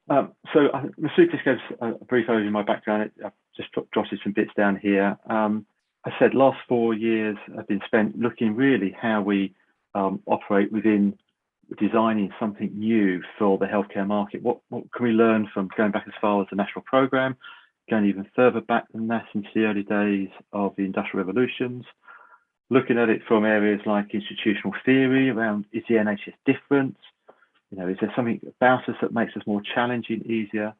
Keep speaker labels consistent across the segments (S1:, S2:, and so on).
S1: Masood just gave a brief overview of my background. I've just jotted some bits down here. I said last 4 years have been spent looking really how we operate within designing something new for the healthcare market. What can we learn from going back as far as the national programme, going even further back than that into the early days of the industrial revolutions, looking at it from areas like institutional theory around, is the NHS different? Is there something about us that makes us more challenging, easier?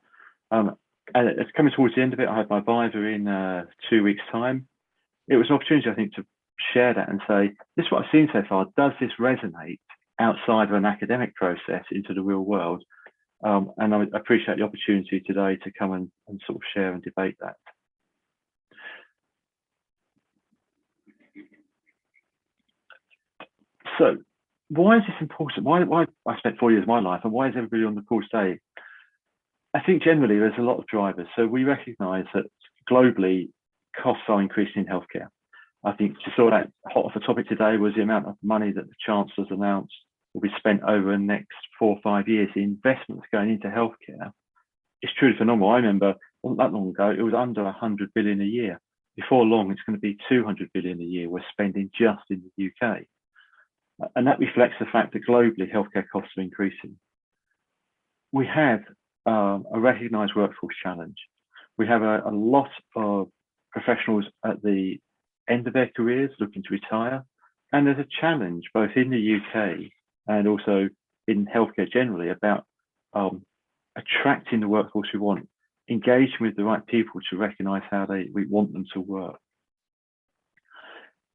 S1: And it's coming towards the end of it. I had my Viva in 2 weeks' time. It was an opportunity, I think, to share that and say, this is what I've seen so far. Does this resonate outside of an academic process into the real world? And I appreciate the opportunity today to come and sort of share and debate that. So why is this important? Why I spent 4 years of my life, and why is everybody on the call today? I think generally there's a lot of drivers. So we recognise that globally costs are increasing in healthcare. I think you saw that hot off the topic today was the amount of money that the Chancellor's announced will be spent over the next 4 or 5 years. The investments going into healthcare is truly phenomenal. I remember not that long ago, it was under 100 billion a year. Before long, it's going to be 200 billion a year we're spending just in the UK. And that reflects the fact that globally healthcare costs are increasing. We have a recognised workforce challenge. We have a lot of professionals at the end of their careers looking to retire. And there's a challenge both in the UK and also in healthcare generally about attracting the workforce we want, engaging with the right people to recognise how we want them to work.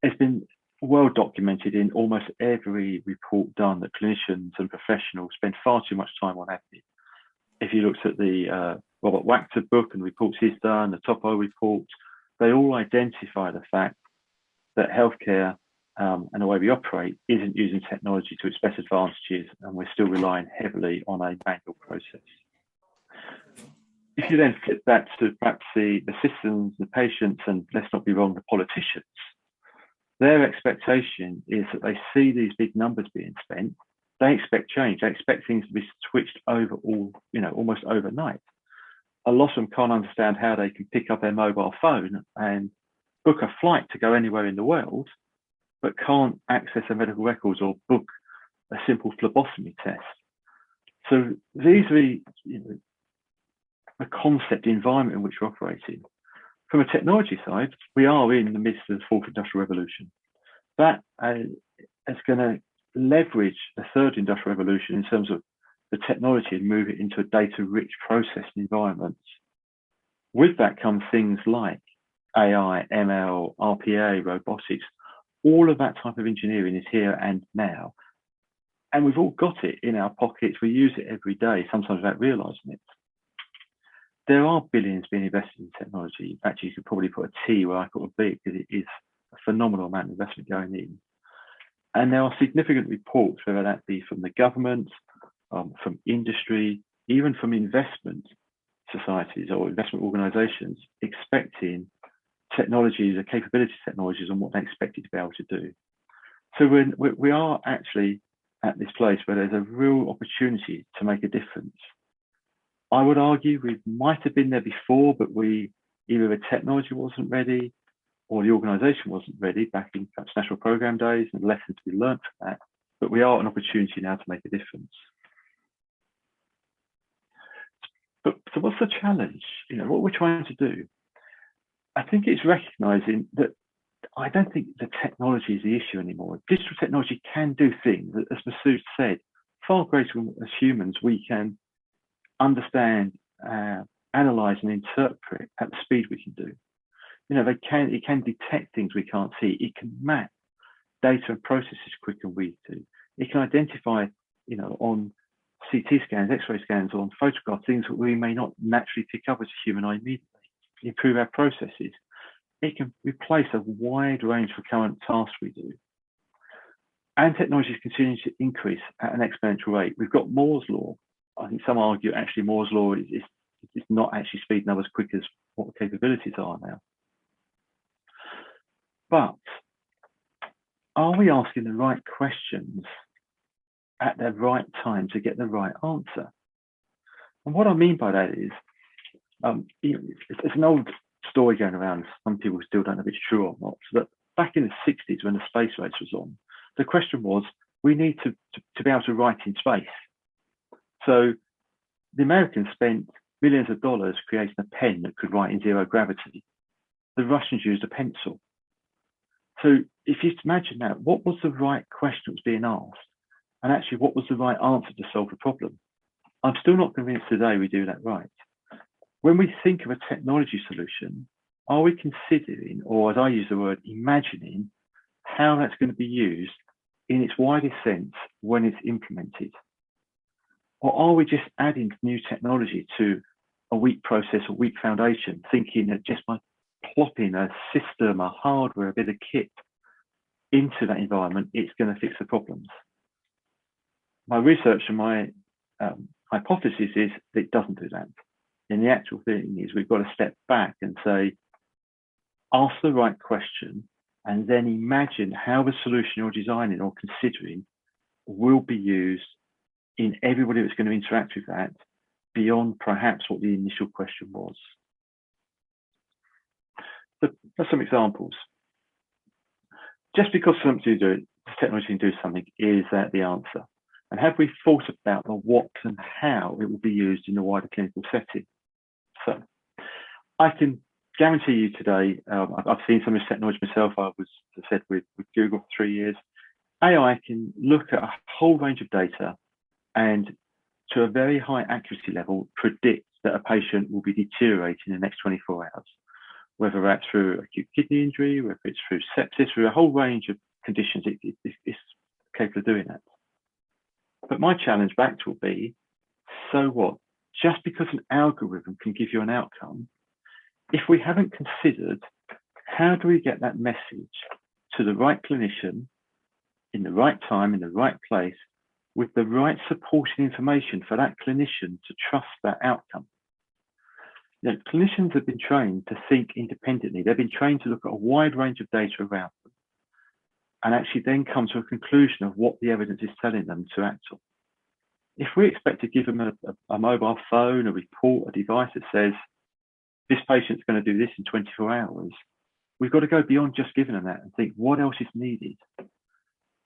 S1: It's been well documented in almost every report done that clinicians and professionals spend far too much time on admin. If you looked at the Robert Wachter book and the reports he's done, the Topo report, they all identify the fact that healthcare and the way we operate isn't using technology to its best advantages, and we're still relying heavily on a manual process. If you then flip back to perhaps the systems, the patients, and let's not be wrong, the politicians, their expectation is that they see these big numbers being spent. They expect change. They expect things to be switched over almost overnight. A lot of them can't understand how they can pick up their mobile phone and book a flight to go anywhere in the world, but can't access their medical records or book a simple phlebotomy test. So these are the concept, the environment in which we're operating. From a technology side, we are in the midst of the fourth industrial revolution. That is going to leverage the third industrial revolution in terms of the technology and move it into a data-rich processing environment. With that comes things like AI, ML, RPA, robotics. All of that type of engineering is here and now. And we've all got it in our pockets. We use it every day, sometimes without realizing it. There are billions being invested in technology. Actually, you could probably put a T where I put a B because it is a phenomenal amount of investment going in. And there are significant reports, whether that be from the government, from industry, even from investment societies or investment organizations, expecting technologies, the capability technologies and what they expect it to be able to do. So we are actually at this place where there's a real opportunity to make a difference. I would argue we might have been there before, but either the technology wasn't ready or the organisation wasn't ready back in perhaps national programme days, and lessons to be learnt from that. But we are an opportunity now to make a difference. So what's the challenge? What we're trying to do? I think it's recognising that I don't think the technology is the issue anymore. Digital technology can do things, as Masood said, far greater as humans. We can understand, analyse and interpret at the speed we can do. It can detect things we can't see. It can map data and processes quicker than we do. It can identify, on CT scans, X-ray scans, or on photographs, things that we may not naturally pick up as a human eye immediately. Improve our processes. It can replace a wide range of current tasks we do. And technology is continuing to increase at an exponential rate. We've got Moore's law. I think some argue actually Moore's law is not actually speeding up as quick as what the capabilities are now. But are we asking the right questions at the right time to get the right answer? And what I mean by that is, it's an old story going around. Some people still don't know if it's true or not. But back in the 60s, when the space race was on, the question was, we need to be able to write in space. So the Americans spent millions of dollars creating a pen that could write in zero gravity. The Russians used a pencil. So if you imagine that, what was the right question that was being asked? And actually, what was the right answer to solve the problem? I'm still not convinced today we do that right. When we think of a technology solution, are we considering, or as I use the word, imagining how that's going to be used in its widest sense when it's implemented? Or are we just adding new technology to a weak process, a weak foundation, thinking that just by plopping a system, a hardware, a bit of kit into that environment, it's going to fix the problems? My research and my hypothesis is that it doesn't do that. And the actual thing is we've got to step back and say, ask the right question, and then imagine how the solution you're designing or considering will be used in everybody that's going to interact with that beyond perhaps what the initial question was. So that's some examples. Just because technology can do something, is that the answer? And have we thought about the what and how it will be used in a wider clinical setting? So I can guarantee you today, I've seen some of this technology myself. I was, as I said, with Google for 3 years. AI can look at a whole range of data and to a very high accuracy level predict that a patient will be deteriorating in the next 24 hours, whether that's through acute kidney injury, whether it's through sepsis, through a whole range of conditions. It's capable of doing that. But my challenge back will be, so what? Just because an algorithm can give you an outcome, if we haven't considered how do we get that message to the right clinician in the right time, in the right place, with the right supporting information for that clinician to trust that outcome? You know, clinicians have been trained to think independently. They've been trained to look at a wide range of data around them and actually then come to a conclusion of what the evidence is telling them to act on. If we expect to give them a mobile phone, a report, a device that says, this patient's going to do this in 24 hours, we've got to go beyond just giving them that and think, what else is needed?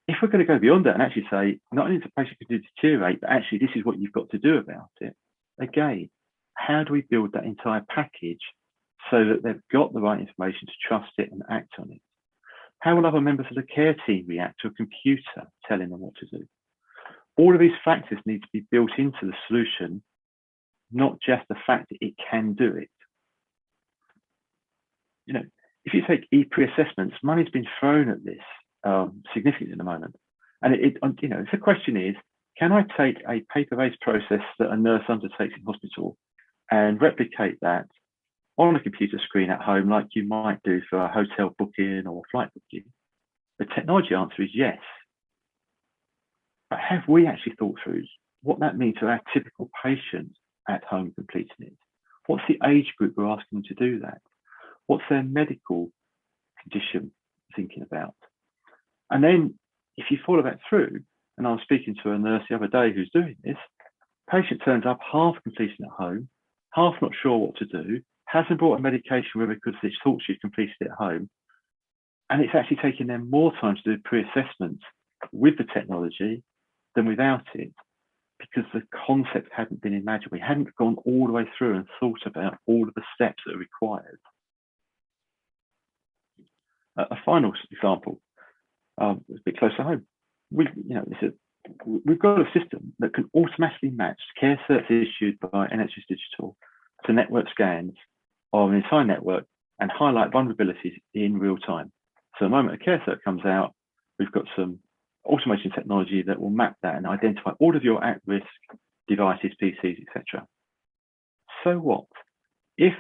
S1: If we're going to go beyond that and actually say, not only is the patient going to deteriorate, but actually this is what you've got to do about it, again, how do we build that entire package so that they've got the right information to trust it and act on it? How will other members of the care team react to a computer telling them what to do? All of these factors need to be built into the solution, not just the fact that it can do it. You know, if you take e-pre-assessments, money's been thrown at this significantly at the moment. And you know, if the question is, can I take a paper-based process that a nurse undertakes in hospital and replicate that on a computer screen at home like you might do for a hotel booking or a flight booking? The technology answer is yes. But have we actually thought through what that means to our typical patient at home completing it? What's the age group we're asking them to do that? What's their medical condition thinking about? And then if you follow that through, and I was speaking to a nurse the other day who's doing this, patient turns up half completing at home, half not sure what to do, hasn't brought a medication with her because they thought she'd completed it at home. And it's actually taking them more time to do pre-assessment with the technology than without it, because the concept hadn't been imagined. We hadn't gone all the way through and thought about all of the steps that are required. A final example, a bit close to home. We've got a system that can automatically match care certs issued by NHS Digital to network scans of an entire network and highlight vulnerabilities in real time. So the moment a care cert comes out, we've got some automation technology that will map that and identify all of your at-risk devices, PCs, etc. So what? If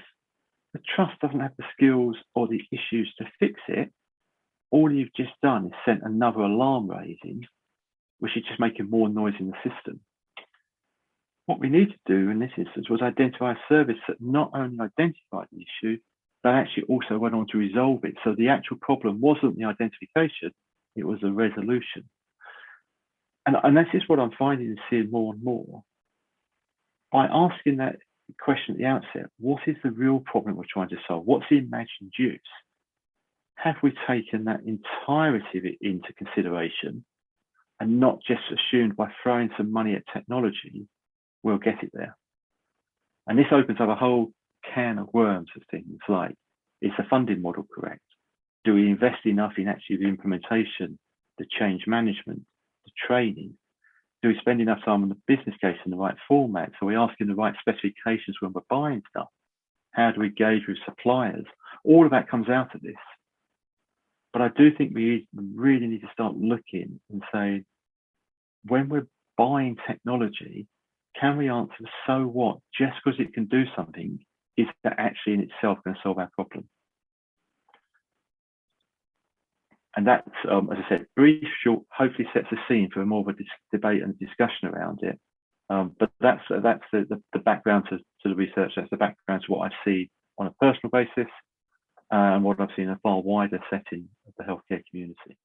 S1: the trust doesn't have the skills or the issues to fix it, all you've just done is sent another alarm raising, which is just making more noise in the system. What we need to do in this instance was identify a service that not only identified the issue, but actually also went on to resolve it. So the actual problem wasn't the identification, it was the resolution. And this is what I'm finding and seeing more and more. by asking that question at the outset, what is the real problem we're trying to solve? What's the imagined use? Have we taken that entirety of it into consideration and not just assumed by throwing some money at technology, we'll get it there? And this opens up a whole can of worms of things like, is the funding model correct? Do we invest enough in actually the implementation, the change management, the training? Do we spend enough time on the business case in the right format? So we're asking the right specifications when we're buying stuff? How do we engage with suppliers? All of that comes out of this. But I do think we really need to start looking and say, when we're buying technology, can we answer the so what? Just because it can do something, is that actually in itself going to solve our problem? And that's, as I said, brief, short, hopefully sets the scene for more of a debate and discussion around it. But that's the background to the research. That's the background to what I see on a personal basis and what I've seen in a far wider setting of the healthcare community.